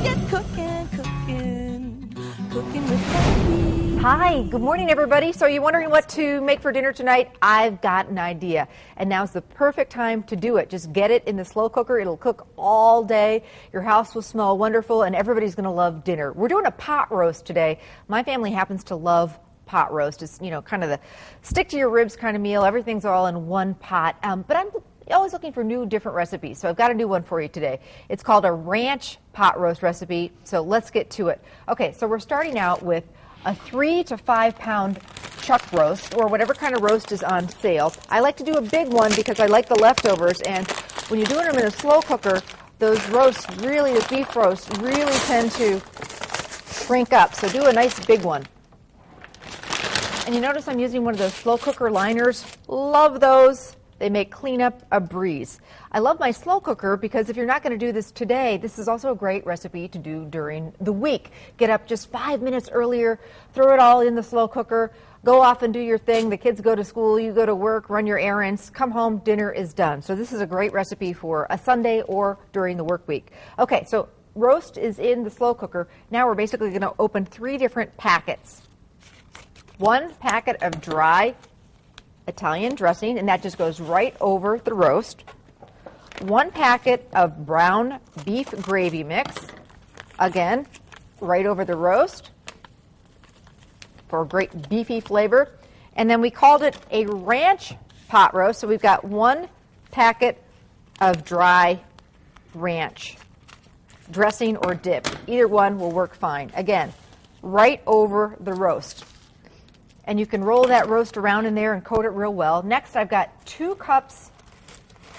get cooking, cooking with Becky. Hi, good morning everybody. So you're wondering what to make for dinner tonight? I've got an idea. And now's the perfect time to do it. Just get it in the slow cooker. It'll cook all day. Your house will smell wonderful and everybody's going to love dinner. We're doing a pot roast today. My family happens to love pot roast. It's, you know, kind of the stick to your ribs kind of meal. Everything's all in one pot. But I'm always looking for new, different recipes. So I've got a new one for you today. It's called a ranch pot roast recipe. So let's get to it. Okay, so we're starting out with a 3 to 5 pound chuck roast, or whatever kind of roast is on sale. I like to do a big one because I like the leftovers, and when you're doing them in a slow cooker, those roasts really, the beef roasts really tend to shrink up. So do a nice big one. And you notice I'm using one of those slow cooker liners. Love those. They make cleanup a breeze. I love my slow cooker because if you're not going to do this today, this is also a great recipe to do during the week. Get up just 5 minutes earlier, throw it all in the slow cooker, go off and do your thing. The kids go to school, you go to work, run your errands, come home, dinner is done. So this is a great recipe for a Sunday or during the work week. Okay, so roast is in the slow cooker. Now we're basically going to open 3 different packets. 1 packet of dry Italian dressing, and that just goes right over the roast. 1 packet of brown beef gravy mix, again, right over the roast for a great beefy flavor. And then we called it a ranch pot roast, so we've got 1 packet of dry ranch dressing or dip. Either one will work fine. Again, right over the roast. And you can roll that roast around in there and coat it real well. Next, I've got 2 cups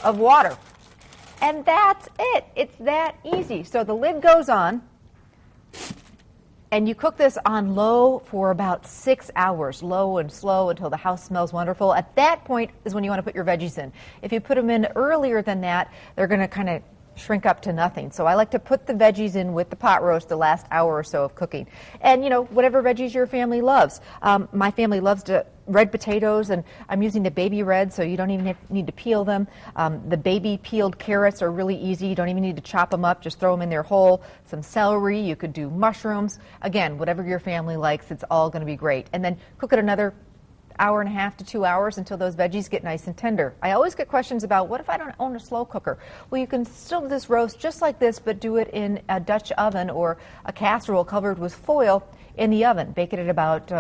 of water. And that's it. It's that easy. So the lid goes on, and you cook this on low for about 6 hours, low and slow until the house smells wonderful. At that point is when you want to put your veggies in. If you put them in earlier than that, they're going to kind of shrink up to nothing. So I like to put the veggies in with the pot roast the last hour or so of cooking. And, you know, whatever veggies your family loves. My family loves red potatoes, and I'm using the baby red, so you don't even need to peel them. The baby peeled carrots are really easy. You don't even need to chop them up. Just throw them in there whole. Some celery. You could do mushrooms. Again, whatever your family likes, it's all going to be great. And then cook it another hour and a half to 2 hours until those veggies get nice and tender. I always get questions about, what if I don't own a slow cooker? Well, you can still do this roast just like this, but do it in a Dutch oven or a casserole covered with foil in the oven. Bake it at about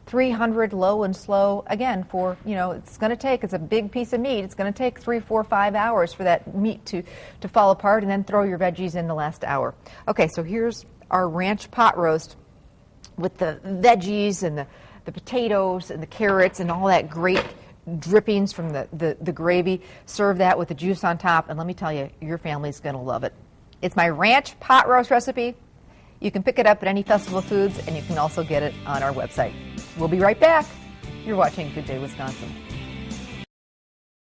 300 low and slow. Again, for, you know, it's a big piece of meat. It's going to take 3, 4, 5 hours for that meat to fall apart, and then throw your veggies in the last hour. Okay, so here's our ranch pot roast with the veggies and the potatoes and the carrots and all that great drippings from the gravy. Serve that with the juice on top, and let me tell you, your family's going to love it. It's my ranch pot roast recipe. You can pick it up at any Festival Foods, and you can also get it on our website. We'll be right back. You're watching Good Day Wisconsin.